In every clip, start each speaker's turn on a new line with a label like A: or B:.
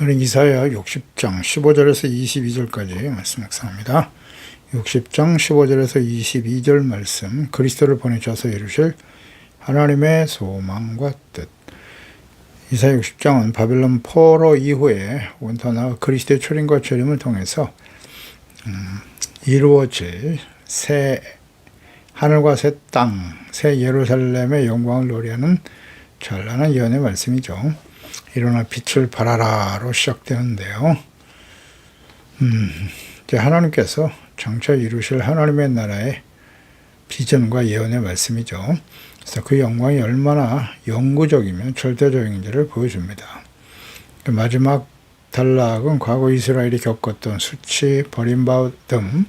A: 오늘은 이사야 60장 15절에서 22절까지 말씀 묵상합니다. 60장 15절에서 22절 말씀, 그리스도를 보내셔서 이루실 하나님의 소망과 뜻. 이사야 60장은 바벨론 포로 이후에 더 나아 그리스도의 초림과 재림을 통해서 이루어질 새 하늘과 새 땅, 새 예루살렘의 영광을 노래하는 찬란한 예언의 말씀이죠. 일어나 빛을 발하라로 시작되는데요. 이제 하나님께서 장차 이루실 하나님의 나라의 비전과 예언의 말씀이죠. 그래서 그 영광이 얼마나 영구적이며 절대적인지를 보여줍니다. 마지막 단락은 과거 이스라엘이 겪었던 수치, 버림받음,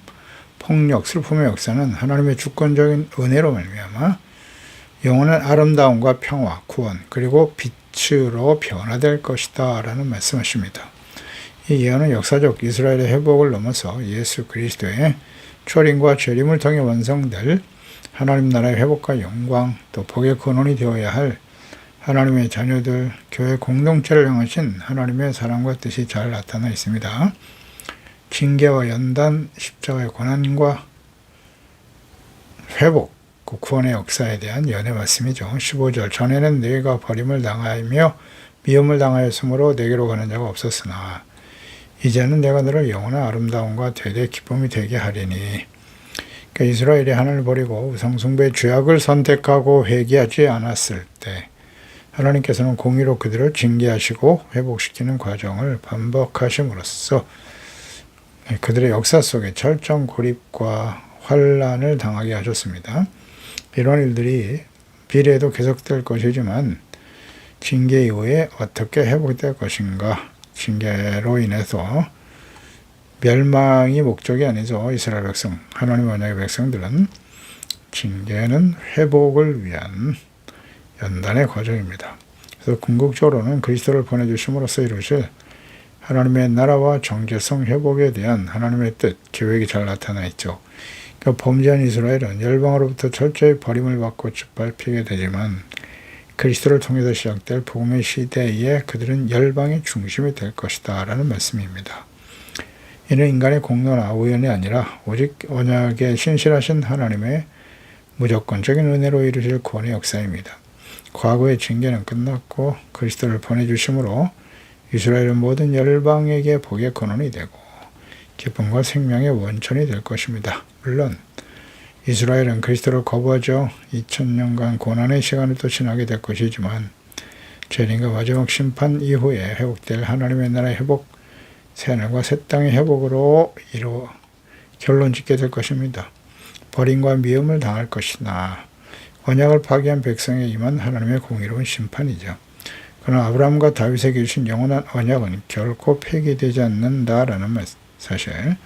A: 폭력, 슬픔의 역사는 하나님의 주권적인 은혜로 말미암아 영원한 아름다움과 평화, 구원, 그리고 빛으로 변화될 것이다 라는 말씀하십니다. 이 예언은 역사적 이스라엘의 회복을 넘어서 예수 그리스도의 초림과 재림을 통해 완성될 하나님 나라의 회복과 영광, 또 복의 근원이 되어야 할 하나님의 자녀들, 교회 공동체를 향하신 하나님의 사랑과 뜻이 잘 나타나 있습니다. 징계와 연단, 십자가의 고난과 회복, 그 구원의 역사에 대한 예언의 말씀이죠. 15절, 전에는 너희가 버림을 당하며 미움을 당하였으므로 내게로 가는 자가 없었으나 이제는 내가 너를 영원한 아름다움과 대대 기쁨이 되게 하리니. 그러니까 이스라엘이 하나님을 버리고 우상숭배의 죄악을 선택하고 회개하지 않았을 때 하나님께서는 공의로 그들을 징계하시고 회복시키는 과정을 반복하심으로써 그들의 역사 속에 철저한 고립과 환란을 당하게 하셨습니다. 이런 일들이 미래에도 계속될 것이지만 징계 이후에 어떻게 회복될 것인가, 징계로 인해서 멸망이 목적이 아니죠. 이스라엘 백성, 하나님 언약의 백성들은 징계는 회복을 위한 연단의 과정입니다. 그래서 궁극적으로는 그리스도를 보내주심으로써 이루실 하나님의 나라와 정체성 회복에 대한 하나님의 뜻, 계획이 잘 나타나 있죠. 그러니까 범죄한 이스라엘은 열방으로부터 철저히 버림을 받고 짓밟히게 되지만 그리스도를 통해서 시작될 복음의 시대에 그들은 열방의 중심이 될 것이다 라는 말씀입니다. 이는 인간의 공로나 우연이 아니라 오직 언약에 신실하신 하나님의 무조건적인 은혜로 이루실 구원의 역사입니다. 과거의 징계는 끝났고 그리스도를 보내주심으로 이스라엘은 모든 열방에게 복의 근원이 되고 기쁨과 생명의 원천이 될 것입니다. 물론 이스라엘은 그리스도를 거부하죠. 2000년간 고난의 시간을 또 지나게 될 것이지만 재림과 마지막 심판 이후에 회복될 하나님의 나라의 회복, 새하늘과 새 땅의 회복으로 결론 짓게 될 것입니다. 버림과 미움을 당할 것이나 언약을 파기한 백성에 임한 하나님의 공의로운 심판이죠. 그러나 아브라함과 다윗에게 주신 영원한 언약은 결코 폐기되지 않는다라는 사실.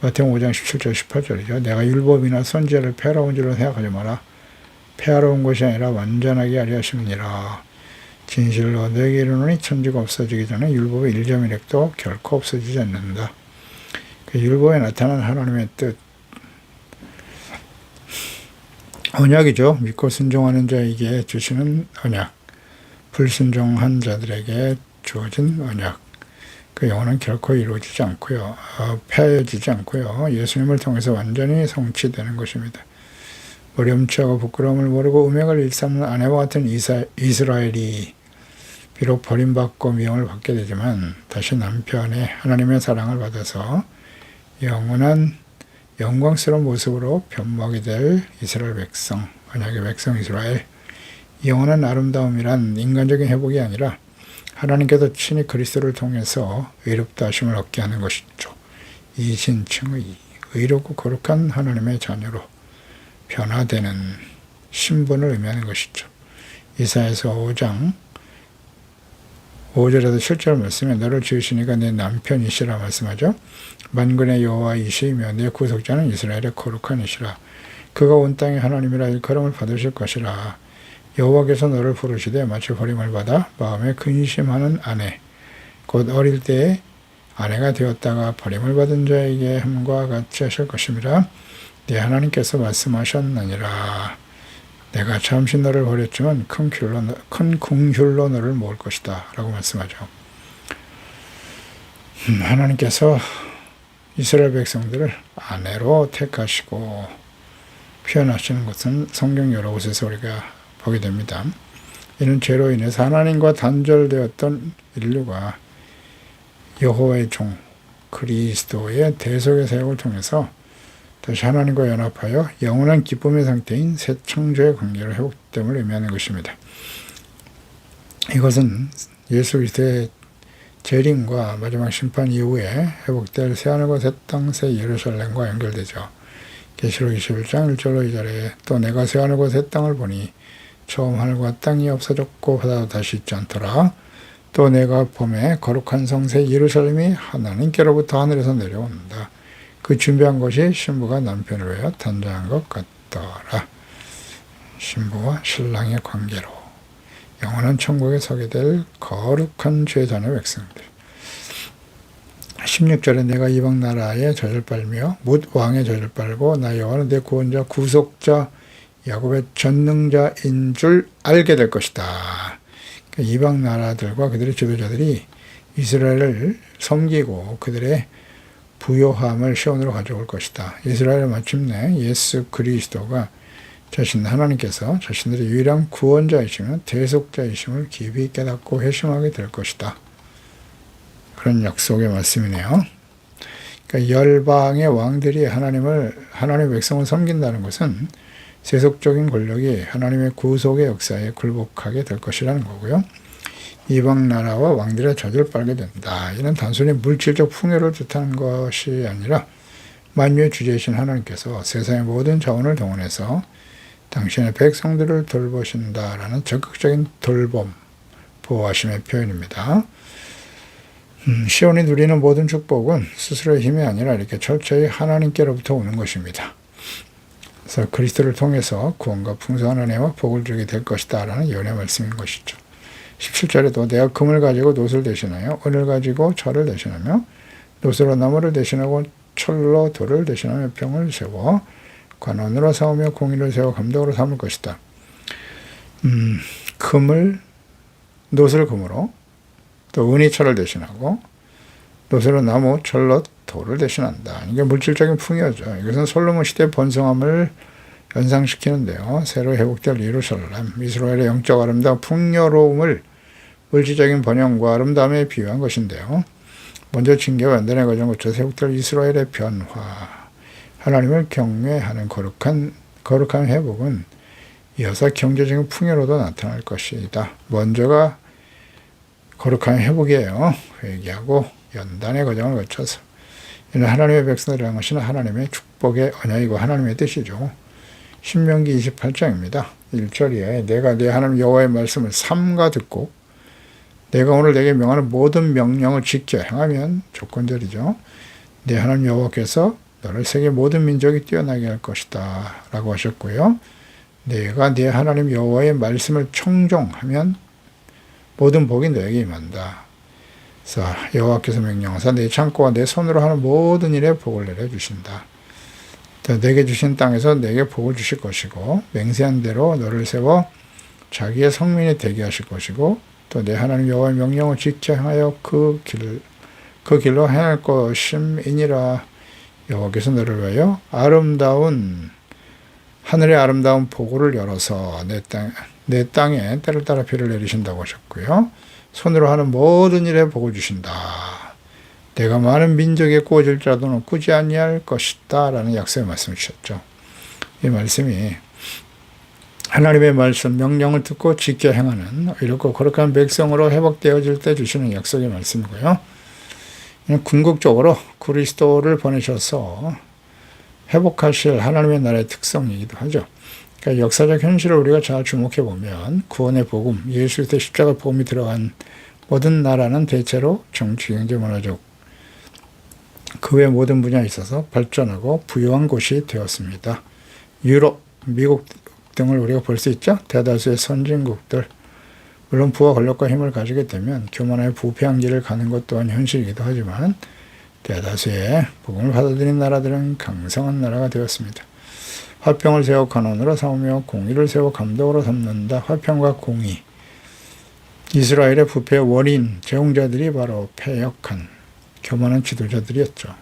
A: 마태복음 5장 17절 18절이죠. 내가 율법이나 선지자를 폐하러 온 줄로 생각하지 마라. 폐하러 온 것이 아니라 완전하게 하려 하심이니라. 진실로 너에게 이르노니 천지가 없어지기 전에 율법의 1.1획도 결코 없어지지 않는다. 그 율법에 나타난 하나님의 뜻, 언약이죠. 믿고 순종하는 자에게 주시는 언약, 불순종한 자들에게 주어진 언약. 그 영혼은 결코 이루어지지 않고요. 폐해지지 않고요. 예수님을 통해서 완전히 성취되는 것입니다. 어렴치하고 부끄러움을 모르고 음행을 일삼는 아내와 같은 이스라엘이 비록 버림받고 미움을 받게 되지만 다시 남편의 하나님의 사랑을 받아서 영원한 영광스러운 모습으로 변모하게 될 이스라엘 백성, 언약의 백성 이스라엘. 영원한 아름다움이란 인간적인 회복이 아니라 하나님께서 친히 그리스도를 통해서 의롭다 하심을 얻게 하는 것이죠. 이신칭의 의롭고 거룩한 하나님의 자녀로 변화되는 신분을 의미하는 것이죠. 이사야서 5장 5절에서 7절 말씀에 너를 지으시니까 내 남편이시라 말씀하죠. 만군의 여호와이시며 내 구속자는 이스라엘의 거룩한 이시라. 그가 온 땅의 하나님이라 일컬음을 받으실 것이라. 여호와께서 너를 부르시되 마치 버림을 받아 마음에 근심하는 아내, 곧 어릴 때에 아내가 되었다가 버림을 받은 자에게 함과 같이 하실 것입니다. 네 하나님께서 말씀하셨느니라. 내가 잠시 너를 버렸지만 큰 긍휼로 너를 모을 것이다 라고 말씀하죠. 하나님께서 이스라엘 백성들을 아내로 택하시고 표현하시는 것은 성경 여러 곳에서 우리가 보게 됩니다. 이는 죄로 인해서 하나님과 단절되었던 인류가 여호와의 종 그리스도의 대속의 사역을 통해서 다시 하나님과 연합하여 영원한 기쁨의 상태인 새 창조의 관계를 회복됨을 의미하는 것입니다. 이것은 예수 그리스도의 재림과 마지막 심판 이후에 회복될 새하늘과 새 땅 새 예루살렘과 연결되죠. 계시록 21장 1절로 2절에 또 내가 새하늘과 새 땅을 보니 처음 하늘과 땅이 없어졌고 바다도 다시 있지 않더라. 또 내가 봄에 거룩한 성새 예루살렘이 하나님께로부터 하늘에서 내려온다. 그 준비한 것이 신부가 남편을 위하여 단장한 것 같더라. 신부와 신랑의 관계로 영원한 천국에 서게 될 거룩한 제자의 백성들. 16절에 내가 이방 나라의 젖을 빨며 뭇 왕의 젖을 빨고 나 여호와는 내 구원자 구속자 야곱의 전능자인 줄 알게 될 것이다. 그러니까 이방 나라들과 그들의 지도자들이 이스라엘을 섬기고 그들의 부요함을 시온으로 가져올 것이다. 이스라엘은 마침내 예수 그리스도가 하나님께서 자신들의 유일한 구원자이시며 대속자이심을 깊이 깨닫고 회심하게 될 것이다. 그런 약속의 말씀이네요. 그러니까 열방의 왕들이 하나님의 백성을 섬긴다는 것은 세속적인 권력이 하나님의 구속의 역사에 굴복하게 될 것이라는 거고요. 이방 나라와 왕들의 젖을 빨게 된다. 이는 단순히 물질적 풍요를 뜻하는 것이 아니라 만유의 주제이신 하나님께서 세상의 모든 자원을 동원해서 당신의 백성들을 돌보신다라는 적극적인 돌봄, 보호하심의 표현입니다. 시온이 누리는 모든 축복은 스스로의 힘이 아니라 이렇게 철저히 하나님께로부터 오는 것입니다. 그래서 그리스도를 통해서 구원과 풍성한 은혜와 복을 주게 될 것이다 라는 예언의 말씀인 것이죠. 17절에도 내가 금을 가지고 놋을 대신하여 은을 가지고 철을 대신하며 놋으로 나무를 대신하고 철로 돌을 대신하며 병을 세워 관원으로 삼으며 공의를 세워 감독으로 삼을 것이다. 놋을 금으로 또 은이 철을 대신하고 놋으로 나무, 철로 돌을 대신한다. 이게 물질적인 풍요죠. 이것은 솔로몬 시대의 번성함을 연상시키는데요. 새로 회복될 예루살렘, 이스라엘의 영적 아름다운 풍요로움을 물질적인 번영과 아름다움에 비유한 것인데요. 먼저 징계와 연단의 과정을 거쳐서 회복될 이스라엘의 변화, 하나님을 경외하는 거룩한 회복은 이어서 경제적인 풍요로도 나타날 것이다. 먼저가 거룩한 회복이에요. 회개하고 연단의 과정을 거쳐서. 이는 하나님의 백성들을 향하시는 하나님의 축복의 언약이고 하나님의 뜻이죠. 신명기 28장입니다. 1절에 내가 내 하나님 여호와의 말씀을 삼가 듣고 내가 오늘 내게 명하는 모든 명령을 지켜 행하면 조건절이죠. 내 하나님 여호와께서 너를 세계 모든 민족이 뛰어나게 할 것이다 라고 하셨고요. 내가 내 하나님 여호와의 말씀을 청종하면 모든 복이 너에게 임한다. 그래서 여호와께서 명령하사 내 창고와 내 손으로 하는 모든 일에 복을 내려주신다. 또 내게 주신 땅에서 내게 복을 주실 것이고 맹세한 대로 너를 세워 자기의 성민이 되게 하실 것이고 또 내 하나님 여호와의 명령을 지켜 행하여 그 길로 행할 것임이니라. 여호와께서 너를 위하여 하늘의 아름다운 보고를 열어서 내 땅에 때를 따라 비를 내리신다고 하셨고요. 손으로 하는 모든 일에 복을 주신다. 내가 많은 민족에 꾸어질지라도 너는 꾸지 아니할 것이다 라는 약속의 말씀을 주셨죠. 이 말씀이 하나님의 말씀, 명령을 듣고 지켜 행하는 이렇고 거룩한 백성으로 회복되어질 때 주시는 약속의 말씀이고요. 궁극적으로 그리스도를 보내셔서 회복하실 하나님의 나라의 특성이기도 하죠. 그러니까 역사적 현실을 우리가 잘 주목해 보면 구원의 복음, 예수 그리스도의 십자가 복음이 들어간 모든 나라는 대체로 정치, 경제, 문화적 그 외 모든 분야에 있어서 발전하고 부유한 곳이 되었습니다. 유럽, 미국 등을 우리가 볼 수 있죠. 대다수의 선진국들, 물론 부와 권력과 힘을 가지게 되면 교만하여 부패한 길을 가는 것 또한 현실이기도 하지만 대다수의 복음을 받아들인 나라들은 강성한 나라가 되었습니다. 화평을 세워 관원으로 삼으며 공의를 세워 감독으로 삼는다. 화평과 공의. 이스라엘의 부패의 원인, 제공자들이 바로 패역한 교만한 지도자들이었죠.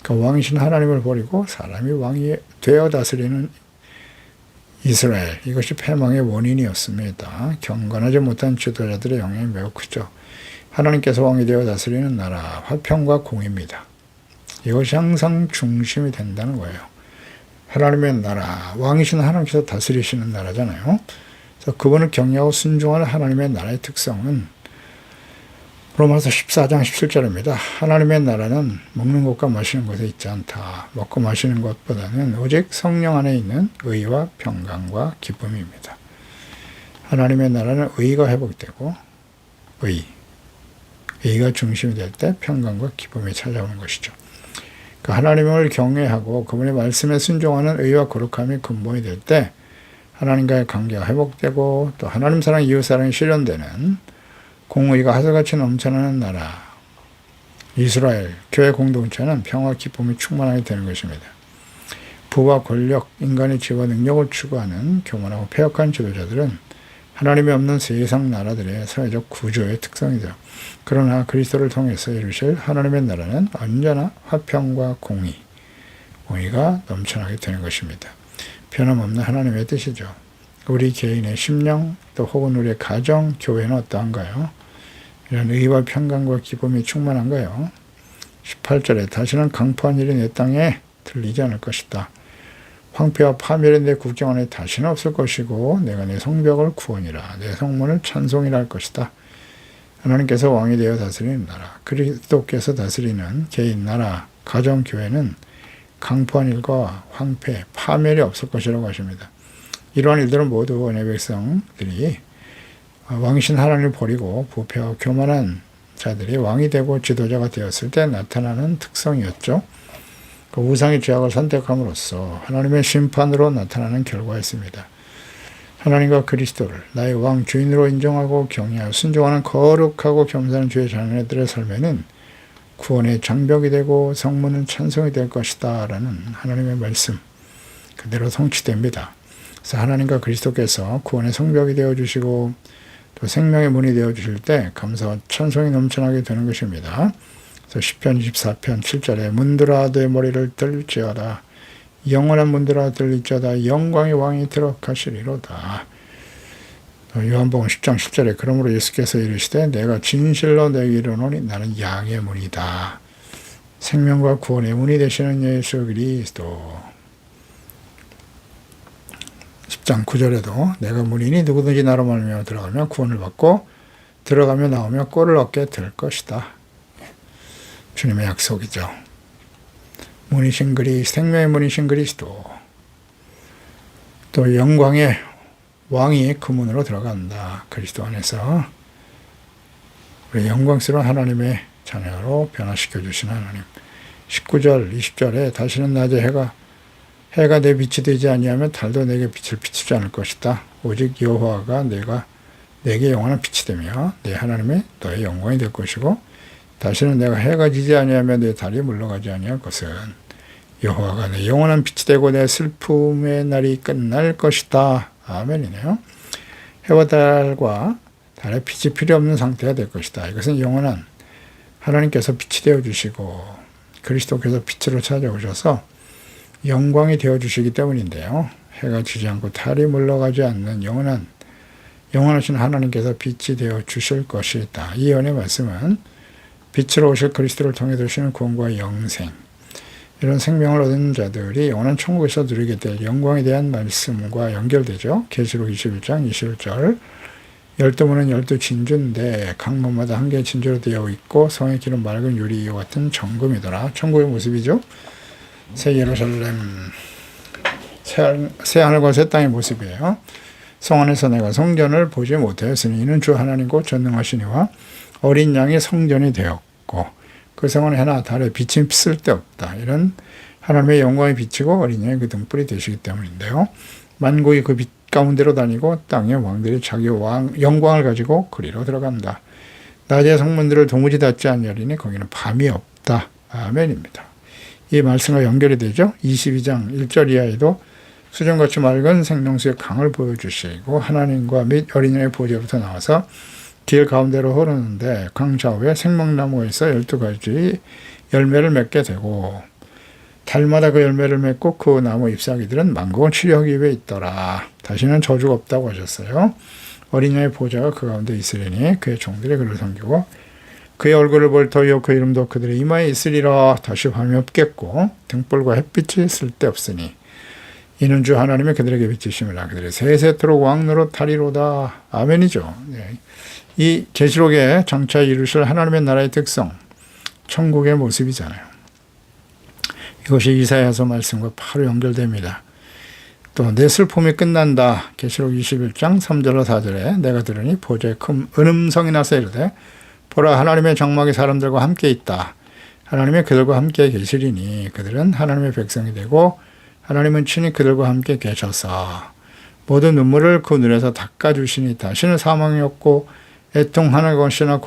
A: 그 왕이신 하나님을 버리고 사람이 왕이 되어 다스리는 이스라엘, 이것이 패망의 원인이었습니다. 경건하지 못한 지도자들의 영향이 매우 크죠. 하나님께서 왕이 되어 다스리는 나라, 화평과 공의입니다. 이것이 항상 중심이 된다는 거예요. 하나님의 나라, 왕이신 하나님께서 다스리시는 나라잖아요. 그래서 그분을 경외하고 순종하는 하나님의 나라의 특성은 로마서 14장 17절입니다. 하나님의 나라는 먹는 것과 마시는 것에 있지 않다. 먹고 마시는 것보다는 오직 성령 안에 있는 의와 평강과 기쁨입니다. 하나님의 나라는 의가 회복되고 의가 중심이 될 때 평강과 기쁨이 찾아오는 것이죠. 그 하나님을 경외하고 그분의 말씀에 순종하는 의와 거룩함이 근본이 될 때 하나님과의 관계가 회복되고 또 하나님 사랑, 이웃 사랑이 실현되는 공의가 하늘같이 넘쳐나는 나라, 이스라엘, 교회 공동체는 평화, 기쁨이 충만하게 되는 것입니다. 부와 권력, 인간의 지혜와 능력을 추구하는 교만하고 패역한 지도자들은 하나님이 없는 세상 나라들의 사회적 구조의 특성이죠. 그러나 그리스도를 통해서 이루실 하나님의 나라는 언제나 화평과 공의가 넘쳐나게 되는 것입니다. 변함없는 하나님의 뜻이죠. 우리 개인의 심령, 또 혹은 우리의 가정, 교회는 어떠한가요? 이런 의와 평강과 기쁨이 충만한가요? 18절에 다시는 강포한 일이 내 땅에 들리지 않을 것이다. 황폐와 파멸이 내 국경 안에 다시는 없을 것이고 내가 내 성벽을 구원이라 내 성문을 찬송이라 할 것이다. 하나님께서 왕이 되어 다스리는 나라, 그리스도께서 다스리는 개인 나라, 가정, 교회는 강포한 일과 황폐, 파멸이 없을 것이라고 하십니다. 이러한 일들은 모두 은혜 백성들이 왕이신 하나님을 버리고 부패와 교만한 자들이 왕이 되고 지도자가 되었을 때 나타나는 특성이었죠. 그 우상의 죄악을 선택함으로써 하나님의 심판으로 나타나는 결과였습니다. 하나님과 그리스도를 나의 왕 주인으로 인정하고 경외하여 순종하는 거룩하고 겸손한 주의 자녀들의 삶에는 구원의 장벽이 되고 성문은 찬송이 될 것이다 라는 하나님의 말씀 그대로 성취됩니다. 그래서 하나님과 그리스도께서 구원의 성벽이 되어주시고 또 생명의 문이 되어주실 때 감사와 찬송이 넘쳐나게 되는 것입니다. 그래서 시편 24편 7절에 문들아 내 머리를 들지어다 영원한 문들아 들리지어다 영광의 왕이 들어가시리로다. 요한복음 10장 10절에 그러므로 예수께서 이르시되 내가 진실로 내게 이르노니 나는 양의 문이다. 생명과 구원의 문이 되시는 예수 그리스도. 10장 9절에도 내가 문이니 누구든지 나로 말미암아 들어가면 구원을 받고 들어가며 나오며 꼴을 얻게 될 것이다. 주님의 약속이죠. 문이신 생명의 문이신 그리스도. 또 영광의 왕이 그 문으로 들어간다. 그리스도 안에서 우리 영광스러운 하나님의 자녀로 변화시켜 주신 하나님. 19절 20절에 다시는 낮에 해가 내 빛이 되지 아니하면 달도 내게 빛을 비추지 않을 것이다. 오직 여호와가 내게 영원한 빛이 되며 내 하나님의 너의 영광이 될 것이고 다시는 내가 해가 지지 아니하면 내 달이 물러가지 아니할 것은 여호와가 내 영원한 빛이 되고 내 슬픔의 날이 끝날 것이다. 아멘이네요. 해와 달과 달의 빛이 필요 없는 상태가 될 것이다. 이것은 영원한 하나님께서 빛이 되어주시고 그리스도께서 빛으로 찾아오셔서 영광이 되어주시기 때문인데요. 해가 지지 않고 달이 물러가지 않는 영원하신 하나님께서 빛이 되어주실 것이다. 이 연의 말씀은 빛으로 오실 그리스도를 통해 주시는 구원과 영생, 이런 생명을 얻은 자들이 영원한 천국에서 누리게 될 영광에 대한 말씀과 연결되죠. 계시록 21장 21절 12문은 12진주인데 각 문마다 한 개의 진주로 되어 있고 성의 길은 맑은 유리 이와 같은 정금이더라. 천국의 모습이죠. 새 예루살렘, 새 하늘과 새 땅의 모습이에요. 성 안에서 내가 성전을 보지 못하였으니 이는 주 하나님고 전능하시니와 어린 양이 성전이 되었고 그 성은 해나 달에 빛이 쓸데없다. 이런 하나님의 영광이 비치고 어린 양이 그 등불이 되시기 때문인데요. 만국이 그 빛 가운데로 다니고 땅의 왕들이 자기 영광을 가지고 그리로 들어간다. 낮의 성문들을 도무지 닫지 않으리니 거기는 밤이 없다. 아멘입니다. 이 말씀과 연결이 되죠. 22장 1절 이하에도 수정같이 맑은 생명수의 강을 보여주시고 하나님과 및 어린이의 보좌로부터 나와서 길 가운데로 흐르는데 강 좌우에 생명나무가 있어 12가지 열매를 맺게 되고 달마다 그 열매를 맺고 그 나무 잎사귀들은 만국을 치료하기 위해 있더라. 다시는 저주가 없다고 하셨어요. 어린 양의 보좌가 그 가운데 있으리니 그의 종들이 그를 섬기고 그의 얼굴을 볼 터이요 그 이름도 그들의 이마에 있으리라. 다시 밤이 없겠고 등불과 햇빛이 쓸데없으니 이는 주 하나님이 그들에게 비치심이라. 그들의 세세토록 왕노릇 하리로다. 아멘이죠. 이 계시록에 장차 이루실 하나님의 나라의 특성, 천국의 모습이잖아요. 이것이 이사야서 말씀과 바로 연결됩니다. 또 내 슬픔이 끝난다. 계시록 21장 3절로 4절에 내가 들으니 보좌에 큰 은음성이 나서 이르되 보라 하나님의 장막이 사람들과 함께 있다. 하나님이 그들과 함께 계시리니 그들은 하나님의 백성이 되고 하나님은 친히 그들과 함께 계셔서 모든 눈물을 그 눈에서 닦아주시니 다시는 사망이 없고 애통하는 것이나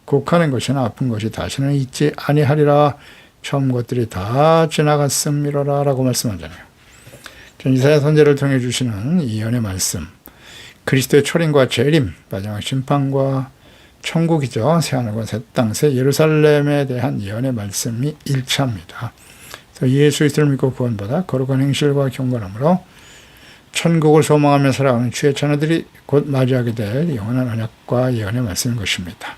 A: 곡하는 것이나 아픈 것이 다시는 있지 아니하리라. 처음 것들이 다 지나갔음이로라 라고 말씀하잖아요. 이사야 선지자를 통해 주시는 이 예언의 말씀, 그리스도의 초림과 재림, 마지막 심판과 천국이죠. 새하늘과 새 땅, 새 예루살렘에 대한 예언의 말씀이 일치합니다. 예수 그리스도를 믿고 구원받아 거룩한 행실과 경건함으로 천국을 소망하며 살아가는 주의 자녀들이 곧 맞이하게 될 영원한 언약과 예언의 말씀인 것입니다.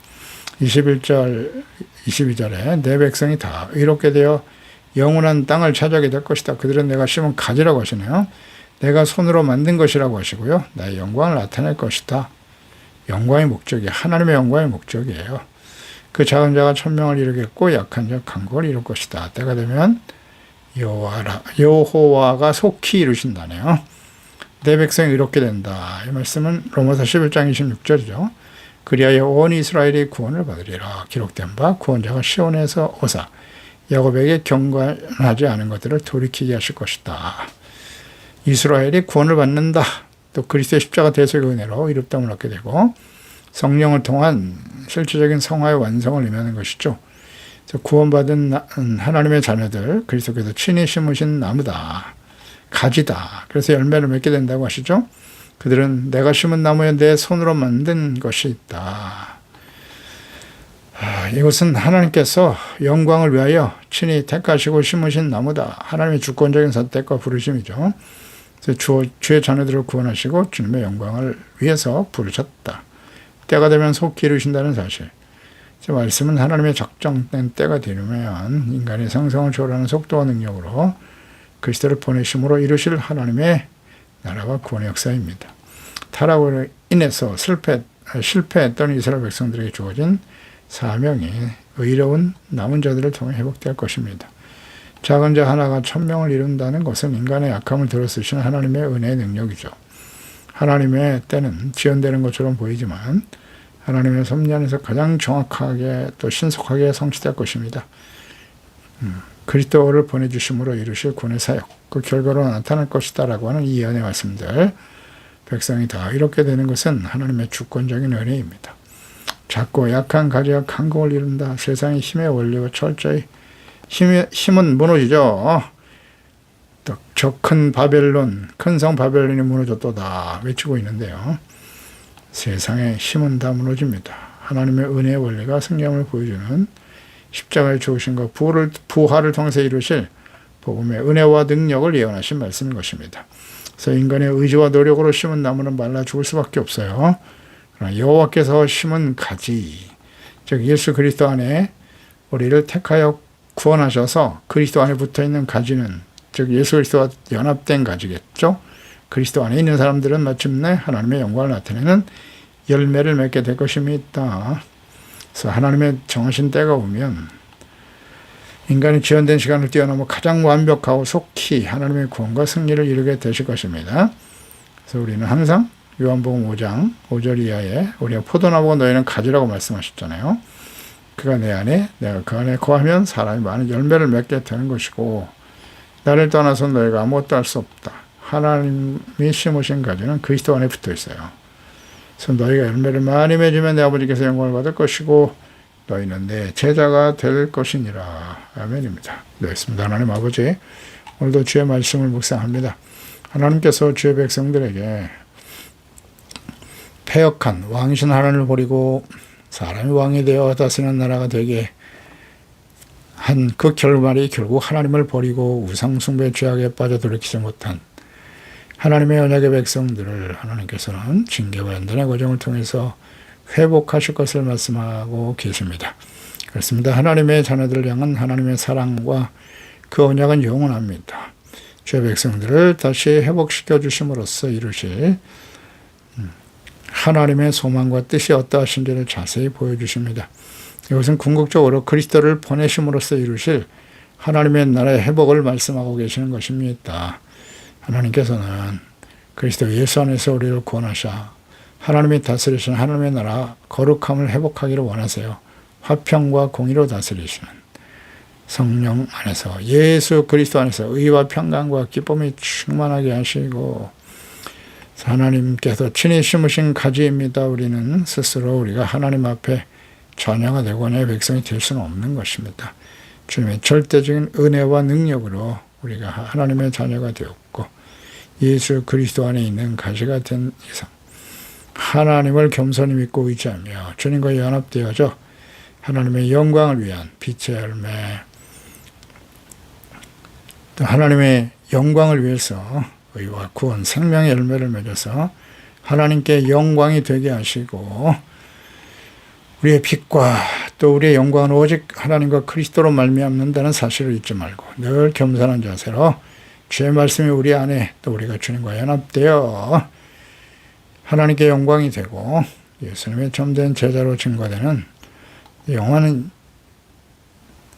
A: 21절, 22절에 내 백성이 다 의롭게 되어 영원한 땅을 차지하게 될 것이다. 그들은 내가 심은 가지라고 하시네요. 내가 손으로 만든 것이라고 하시고요. 나의 영광을 나타낼 것이다. 영광의 목적이 하나님의 영광의 목적이에요. 그 작은 자가 천명을 이루겠고 약한 자 강국을 이룰 것이다. 때가 되면 여호와가 속히 이루신다네요. 내 백성이 이렇게 된다. 이 말씀은 로마서 11장 26절이죠. 그리하여 온 이스라엘이 구원을 받으리라. 기록된 바 구원자가 시온에서 오사 야곱에게 경건하지 않은 것들을 돌이키게 하실 것이다. 이스라엘이 구원을 받는다. 또 그리스도의 십자가 대속의 은혜로 이롭다함을 얻게 되고 성령을 통한 실질적인 성화의 완성을 의미하는 것이죠. 구원받은 하나님의 자녀들, 그리스도께서 친히 심으신 나무다. 가지다. 그래서 열매를 맺게 된다고 하시죠. 그들은 내가 심은 나무에 내 손으로 만든 것이 있다. 이것은 하나님께서 영광을 위하여 친히 택하시고 심으신 나무다. 하나님의 주권적인 선택과 부르심이죠. 주의 자녀들을 구원하시고 주님의 영광을 위해서 부르셨다. 때가 되면 속히 이루신다는 사실. 말씀은 하나님의 작정된 때가 되면 인간의 성성을 초월하는 속도와 능력으로 그리스도를 보내심으로 이루실 하나님의 나라와 구원의 역사입니다. 타락으로 인해서 실패했던 이스라엘 백성들에게 주어진 사명이 의로운 남은 자들을 통해 회복될 것입니다. 작은 자 하나가 천명을 이룬다는 것은 인간의 약함을 들어쓰시는 하나님의 은혜의 능력이죠. 하나님의 때는 지연되는 것처럼 보이지만 하나님의 섭리 안에서 가장 정확하게 또 신속하게 성취될 것입니다. 그리스도를 보내주심으로 이루실 구원의 사역, 그 결과로 나타날 것이다 라고 하는 이 예언의 말씀들, 백성이 다 이렇게 되는 것은 하나님의 주권적인 은혜입니다. 작고 약한 가지가 강공을 이룬다. 세상의 힘의 원리와 철저히 힘은 무너지죠. 또 저 큰 바벨론, 큰 성 바벨론이 무너졌도다 외치고 있는데요. 세상의 힘은 다 무너집니다. 하나님의 은혜의 원리가 승리함을 보여주는 십자가의 죽으심과 부활을 통해서 이루실 복음의 은혜와 능력을 예언하신 말씀인 것입니다. 그래서 인간의 의지와 노력으로 심은 나무는 말라 죽을 수밖에 없어요. 그러나 여호와께서 심은 가지, 즉 예수 그리스도 안에 우리를 택하여 구원하셔서 그리스도 안에 붙어있는 가지는, 즉 예수 그리스도와 연합된 가지겠죠. 그리스도 안에 있는 사람들은 마침내 하나님의 영광을 나타내는 열매를 맺게 될 것입니다. 그래서 하나님의 정하신 때가 오면 인간이 지연된 시간을 뛰어넘어 가장 완벽하고 속히 하나님의 구원과 승리를 이루게 되실 것입니다. 그래서 우리는 항상 요한복음 5장 5절 이하에 우리가 포도나무가 너희는 가지라고 말씀하셨잖아요. 그가 내 안에 내가 그 안에 거하면 사람이 많은 열매를 맺게 되는 것이고 나를 떠나서 너희가 아무것도 할 수 없다. 하나님이 심으신 가지는 그리스도 안에 붙어 있어요. 그래서 너희가 열매를 많이 맺으면 내 아버지께서 영광을 받을 것이고 너희는 내 제자가 될 것이니라. 아멘입니다. 기도했습니다. 하나님 아버지, 오늘도 주의 말씀을 묵상합니다. 하나님께서 주의 백성들에게 패역한 왕이신 하나님을 버리고 사람이 왕이 되어 다스리는 나라가 되게 한 그 결말이 결국 하나님을 버리고 우상숭배 죄악에 빠져 돌이키지 못한 하나님의 언약의 백성들을 하나님께서는 징계와 연단의 과정을 통해서 회복하실 것을 말씀하고 계십니다. 그렇습니다. 하나님의 자녀들을 향한 하나님의 사랑과 그 언약은 영원합니다. 죄 백성들을 다시 회복시켜 주심으로써 이루실 하나님의 소망과 뜻이 어떠하신지를 자세히 보여주십니다. 이것은 궁극적으로 그리스도를 보내심으로써 이루실 하나님의 나라의 회복을 말씀하고 계시는 것입니다. 하나님께서는 그리스도 예수 안에서 우리를 구원하사 하나님이 다스리시는 하나님의 나라 거룩함을 회복하기를 원하세요. 화평과 공의로 다스리시는 성령 안에서 예수 그리스도 안에서 의와 평강과 기쁨이 충만하게 하시고 하나님께서 친히 심으신 가지입니다. 우리는 스스로 우리가 하나님 앞에 자녀가 되고 내 백성이 될 수는 없는 것입니다. 주님의 절대적인 은혜와 능력으로 우리가 하나님의 자녀가 되었고 예수 그리스도 안에 있는 가지가 된 이상 하나님을 겸손히 믿고 의지하며 주님과 연합되어져 하나님의 영광을 위한 빛의 열매 또 하나님의 영광을 위해서 의와 구원 생명의 열매를 맺어서 하나님께 영광이 되게 하시고 우리의 빛과 또 우리의 영광은 오직 하나님과 그리스도로 말미암는다는 사실을 잊지 말고 늘 겸손한 자세로 주의 말씀이 우리 안에 또 우리가 주님과 연합되어 하나님께 영광이 되고 예수님의 참된 제자로 증거되는 영원한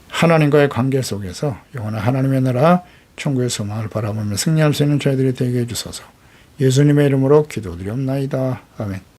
A: 하나님과의 관계 속에서 영원한 하나님의 나라 천국의 소망을 바라보며 승리할 수 있는 저희들이 되게 해주소서. 예수님의 이름으로 기도드리옵나이다. 아멘.